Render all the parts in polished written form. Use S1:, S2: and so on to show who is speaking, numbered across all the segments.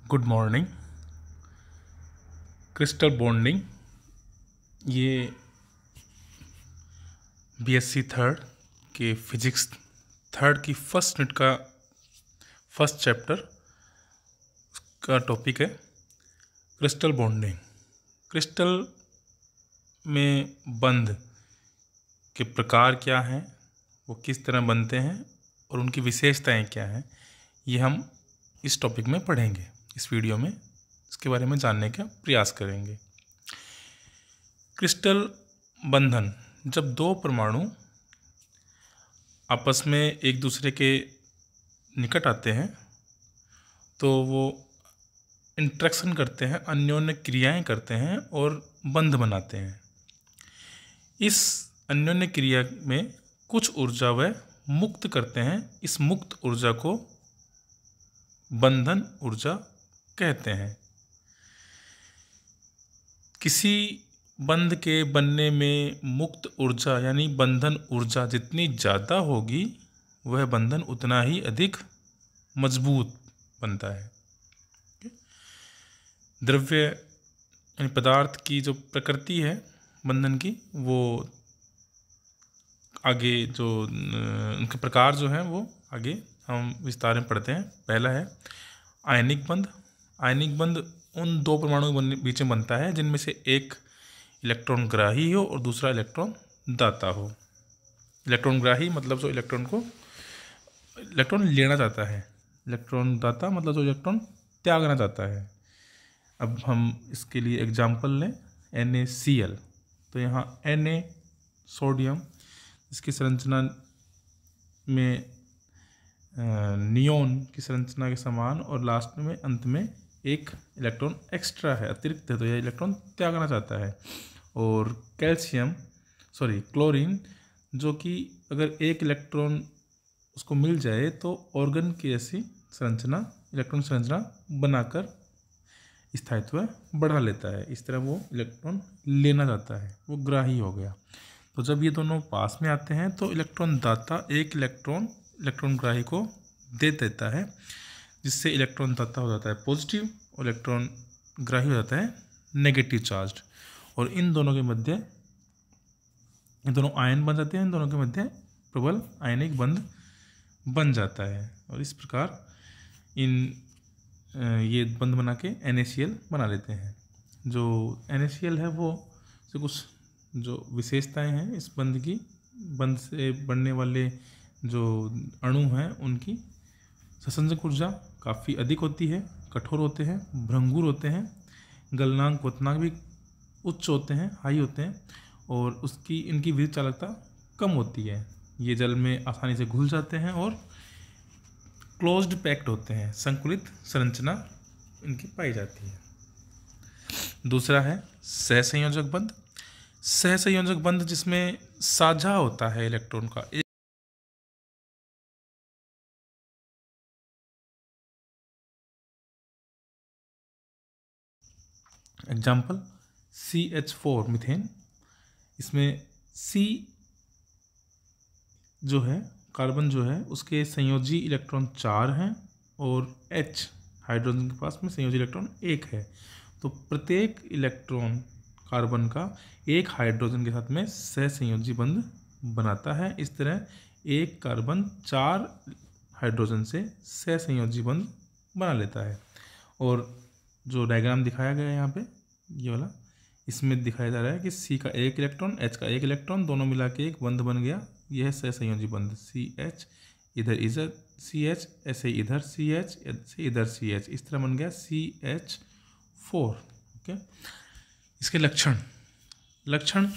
S1: Good morning. Crystal bonding ये BSc third के physics third की फर्स्ट यूनिट का फर्स्ट चैप्टर का टॉपिक है क्रिस्टल बॉन्डिंग। क्रिस्टल में बंध के प्रकार क्या हैं, वो किस तरह बनते हैं और उनकी विशेषताएं क्या हैं, ये हम इस टॉपिक में पढ़ेंगे। इस वीडियो में इसके बारे में जानने का प्रयास करेंगे। क्रिस्टल बंधन, जब दो परमाणु आपस में एक दूसरे के निकट आते हैं तो वो इंटरेक्शन करते हैं, अन्योन्य क्रियाएं करते हैं और बंध बनाते हैं। इस अन्योन्य क्रिया में कुछ ऊर्जा वह मुक्त करते हैं। इस मुक्त ऊर्जा को बंधन ऊर्जा कहते हैं। किसी बंध के बनने में मुक्त ऊर्जा यानी बंधन ऊर्जा जितनी ज़्यादा होगी वह बंधन उतना ही अधिक मजबूत बनता है। द्रव्य यानी पदार्थ की जो प्रकृति है बंधन की, वो आगे जो उनके प्रकार जो हैं वो आगे हम विस्तार में पढ़ते हैं। पहला है आयनिक बंध। आयनिक बंध उन दो परमाणुओं के बीच में बनता है जिनमें से एक इलेक्ट्रॉन ग्राही हो और दूसरा इलेक्ट्रॉन दाता हो। इलेक्ट्रॉन ग्राही मतलब जो इलेक्ट्रॉन लेना चाहता है, इलेक्ट्रॉन दाता मतलब जो इलेक्ट्रॉन त्यागना चाहता है। अब हम इसके लिए एग्जाम्पल लें NaCl। तो यहाँ Na सोडियम, इसकी संरचना में नियोन की संरचना के समान और लास्ट में अंत में एक इलेक्ट्रॉन एक्स्ट्रा है, अतिरिक्त है, तो यह इलेक्ट्रॉन त्यागना चाहता है। और क्लोरीन, जो कि अगर एक इलेक्ट्रॉन उसको मिल जाए तो ऑर्गन की ऐसी संरचना, इलेक्ट्रॉन संरचना बनाकर स्थायित्व बढ़ा लेता है। इस तरह वो इलेक्ट्रॉन लेना चाहता है, वो ग्राही हो गया। तो जब ये दोनों पास में आते हैं तो इलेक्ट्रॉन दाता एक इलेक्ट्रॉन ग्राही को दे देता है, जिससे इलेक्ट्रॉन दाता हो जाता है पॉजिटिव और इलेक्ट्रॉन ग्राही हो जाता है नेगेटिव चार्ज। और इन दोनों के मध्य ये दोनों आयन बन जाते हैं, इन दोनों के मध्य प्रबल आयनिक बंध बन जाता है। और इस प्रकार ये बंध बना के NaCl बना लेते हैं। जो NaCl है वो से कुछ जो विशेषताएं हैं इस बंध की, बंध से बनने वाले जो अणु हैं उनकी ससंजक ऊर्जा काफ़ी अधिक होती है, कठोर होते हैं, भंगुर होते हैं, गलनांक क्वथनांक भी उच्च होते हैं, हाई होते हैं, और इनकी विद्युत चालकता कम होती है। ये जल में आसानी से घुल जाते हैं और क्लोज्ड पैक्ड होते हैं, संकुलित संरचना इनकी पाई जाती है। दूसरा है सहसंयोजक बंध। सहसंयोजक बंध जिसमें साझा होता है इलेक्ट्रॉन का। Example CH4 methane. इसमें C जो है कार्बन जो है उसके संयोजी इलेक्ट्रॉन 4 हैं और H हाइड्रोजन के पास में संयोजी इलेक्ट्रॉन 1 है। तो प्रत्येक इलेक्ट्रॉन कार्बन का एक हाइड्रोजन के साथ में सहसंयोजी बंध बनाता है। इस तरह एक कार्बन 4 हाइड्रोजन से सहसंयोजी बंध बना लेता है। और जो डायग्राम दिखाया गया है यहाँ पे, ये वाला, इसमें दिखाया जा रहा है कि C का एक इलेक्ट्रॉन, H का एक इलेक्ट्रॉन, दोनों मिला के एक बंध बन गया। यह है सहसंयोजी बंध। CH इधर CH, ऐसे इधर CH, ऐसे इधर CH, इस तरह बन गया CH4। ओके। इसके लक्षण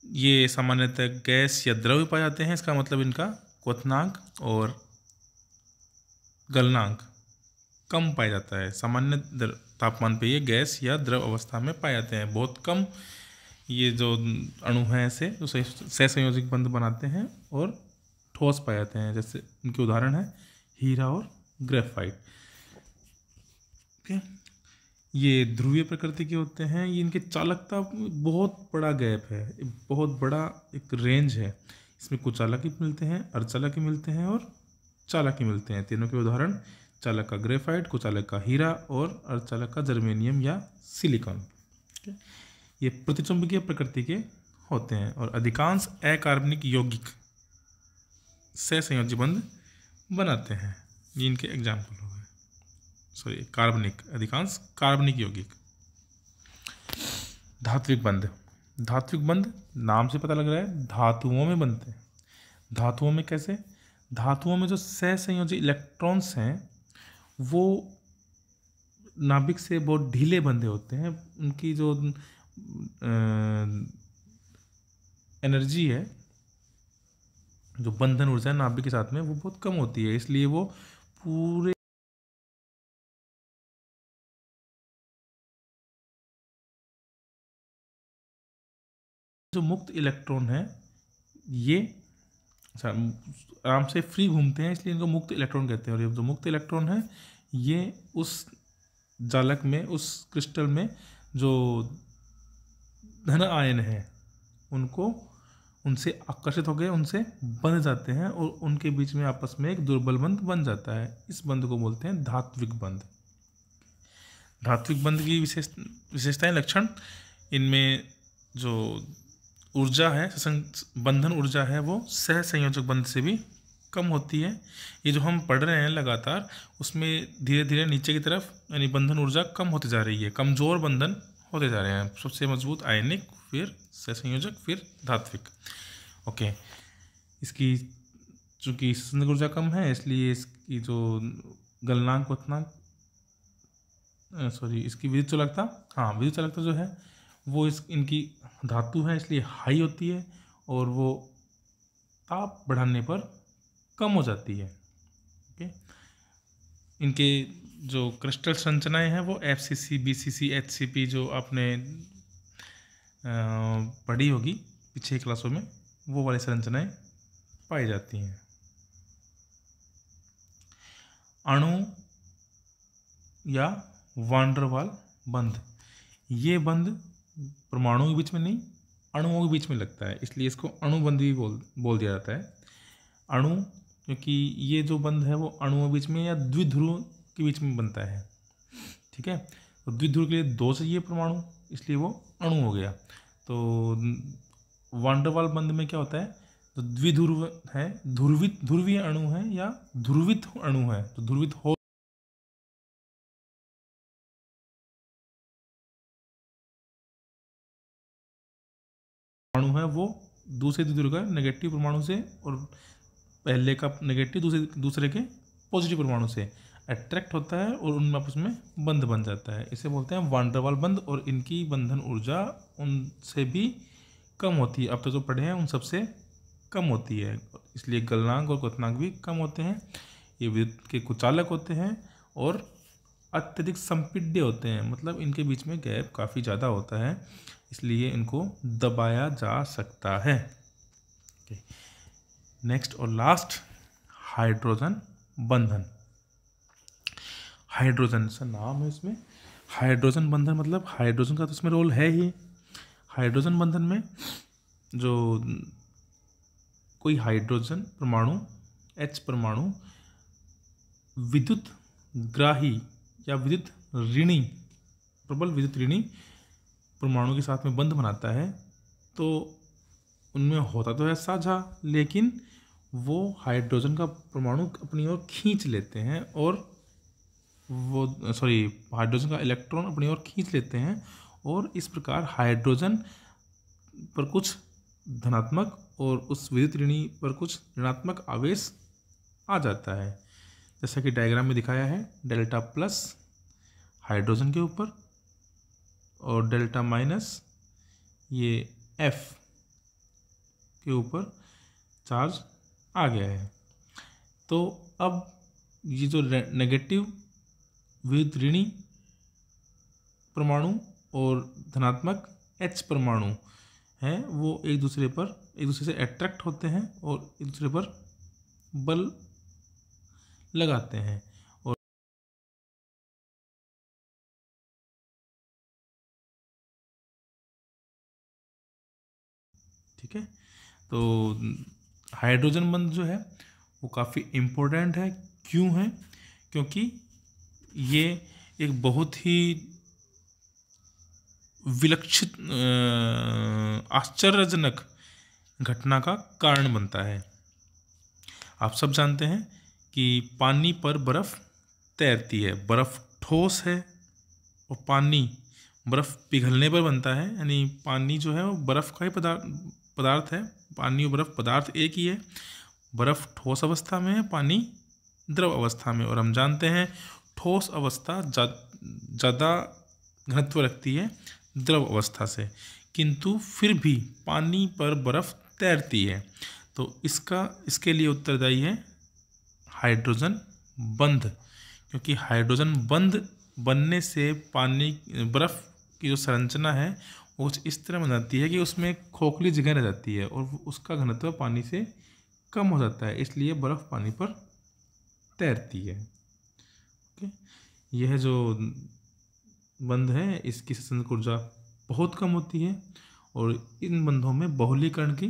S1: ये सामान्यतः गैस या द्रव पाए जाते हैं। इसका मतलब इनका क्वथनांक और गलनांक कम पाया जाता है। सामान्य तापमान पे ये गैस या द्रव अवस्था में पाए जाते हैं। बहुत कम ये जो अणु हैं ऐसे जो सहसंयोजक बंध बनाते हैं और ठोस पाए जाते हैं। जैसे इनके उदाहरण है हीरा और ग्रेफाइट। ओके। ये ध्रुवीय प्रकृति के होते हैं। ये इनके चालकता बहुत बड़ा गैप है, बहुत बड़ा एक रेंज है। इसमें कुचालक मिलते हैं, अर्धचालक मिलते हैं और चालक मिलते हैं। तीनों के उदाहरण चालक का ग्रेफाइट, कुचालक का हीरा और अर्धचालक का जर्मेनियम या सिलिकॉन। ये प्रतिचुंबकीय प्रकृति के होते हैं और अधिकांश अकार्बनिक यौगिक सहसंयोजी बंध बनाते हैं। ये इनके एग्जाम्पल हो गए। सॉरी, कार्बनिक, अधिकांश कार्बनिक यौगिक। धात्विक बंध। धात्विक बंध नाम से पता लग रहा है धातुओं में बनते हैं। धातुओं में कैसे? धातुओं में जो सहसंयोजी इलेक्ट्रॉन्स हैं वो नाभिक से बहुत ढीले बंधे होते हैं। उनकी जो एनर्जी है, जो बंधन ऊर्जा है नाभिक के साथ में, वो बहुत कम होती है, इसलिए वो पूरे जो मुक्त इलेक्ट्रॉन है ये आराम से फ्री घूमते हैं, इसलिए इनको मुक्त इलेक्ट्रॉन कहते हैं। और ये जो मुक्त इलेक्ट्रॉन है ये उस जालक में, उस क्रिस्टल में जो धन आयन है उनको, उनसे आकर्षित होकर उनसे बंध जाते हैं और उनके बीच में आपस में एक दुर्बल बंध बन जाता है। इस बंध को बोलते हैं धात्विक बंध। धात्विक बंध की विशेषताएं, लक्षण, इनमें जो ऊर्जा है, बंधन ऊर्जा है, वो सहसंयोजक बंध से भी कम होती है। ये जो हम पढ़ रहे हैं लगातार, उसमें धीरे धीरे नीचे की तरफ यानी बंधन ऊर्जा कम होती जा रही है, कमजोर बंधन होते जा रहे हैं। सबसे मजबूत आयनिक, फिर सहसंयोजक, फिर धात्विक। ओके, इसकी चूँकि संयोजक ऊर्जा कम है इसलिए इसकी जो गलनांक उतना इसकी विद्युत चालकता, विद्युत चालकता जो है वो इनकी धातु है इसलिए हाई होती है और वो ताप बढ़ाने पर कम हो जाती है। ओके, इनके जो क्रिस्टल संरचनाएं हैं वो FCC, BCC, HCP जो आपने पढ़ी होगी पिछले क्लासों में, वो वाली संरचनाएं पाई जाती हैं। अणु या वान डेर वाल बंध। ये बंध परमाणुओं के बीच में नहीं, अणुओं के बीच में लगता है, इसलिए इसको अणुबंध भी बोल दिया जाता है। अणु, क्योंकि ये जो बंध है वो अणुओं के बीच में या द्विध्रुव के बीच में बनता है। ठीक है, तो द्विध्रुव के लिए 2 चाहिए परमाणु, इसलिए वो अणु हो गया। तो वान डेर वाल बंध में क्या होता है, तो द्विध्रुव है, ध्रुवीय अणु है या ध्रुवित अणु है, तो ध्रुवित हो अणु है वो दूसरे द्विध्रुव का नेगेटिव परमाणु से और पहले का नेगेटिव दूसरे के पॉजिटिव परमाणु से अट्रैक्ट होता है और उनमें आपस में बंध बन जाता है। इसे बोलते हैं वान डेर वाल बंध और इनकी बंधन ऊर्जा उनसे भी कम होती है। अब तो जो पढ़े हैं उन सबसे कम होती है, इसलिए गलनांक और क्वथनांक भी कम होते हैं। ये विद्युत के कुचालक होते हैं और अत्यधिक संपीड्य होते हैं, मतलब इनके बीच में गैप काफ़ी ज़्यादा होता है, इसलिए इनको दबाया जा सकता है। नेक्स्ट और लास्ट, हाइड्रोजन बंधन। हाइड्रोजन सा नाम है इसमें, हाइड्रोजन बंधन, मतलब हाइड्रोजन का तो इसमें रोल है ही। हाइड्रोजन बंधन में जो कोई हाइड्रोजन परमाणु, H परमाणु विद्युत ग्राही या विद्युत ऋणी, प्रबल विद्युत ऋणी परमाणु के साथ में बंध बनाता है, तो उनमें होता तो है साझा, लेकिन वो हाइड्रोजन का परमाणु अपनी ओर खींच लेते हैं और हाइड्रोजन का इलेक्ट्रॉन अपनी ओर खींच लेते हैं और इस प्रकार हाइड्रोजन पर कुछ धनात्मक और उस विद्युत ऋणी पर कुछ ऋणात्मक आवेश आ जाता है। जैसा कि डायग्राम में दिखाया है, डेल्टा प्लस हाइड्रोजन के ऊपर और डेल्टा माइनस ये F के ऊपर चार्ज आ गया है। तो अब ये जो नेगेटिव विद्युत ऋणी परमाणु और धनात्मक H परमाणु हैं वो एक दूसरे से अट्रैक्ट होते हैं और एक दूसरे पर बल लगाते हैं और ठीक है। तो हाइड्रोजन बंध जो है वो काफ़ी इम्पोर्टेंट है। क्यों है? क्योंकि ये एक बहुत ही विलक्षित आश्चर्यजनक घटना का कारण बनता है। आप सब जानते हैं कि पानी पर बर्फ़ तैरती है, बर्फ़ ठोस है और पानी बर्फ़ पिघलने पर बनता है, यानी पानी जो है वो बर्फ़ का ही पदार्थ है। पानी और बर्फ़ पदार्थ एक ही है। बर्फ़ ठोस अवस्था में है, पानी द्रव अवस्था में। और हम जानते हैं ठोस अवस्था ज़्यादा घनत्व रखती है द्रव अवस्था से, किंतु फिर भी पानी पर बर्फ़ तैरती है। तो इसके लिए उत्तरदायी है हाइड्रोजन बंध, क्योंकि हाइड्रोजन बंध बनने से पानी बर्फ़ की जो संरचना है वो इस तरह बन जाती है कि उसमें खोखली जगह रह जाती है और उसका घनत्व पानी से कम हो जाता है, इसलिए बर्फ़ पानी पर तैरती है। ओके, यह जो बंध है इसकी सतंत्र ऊर्जा बहुत कम होती है और इन बंधों में बहुलीकरण की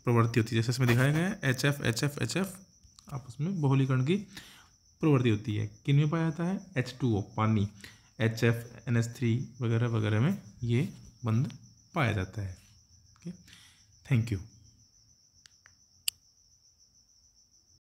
S1: प्रवृत्ति होती है। जैसे इसमें दिखाया गया है HF आपस में बहुलीकरण की प्रवृत्ति होती है। किन में पाया जाता है? H2O पानी, HF NH3 वगैरह वगैरह में ये बंध पाया जाता है। Okay, thank you.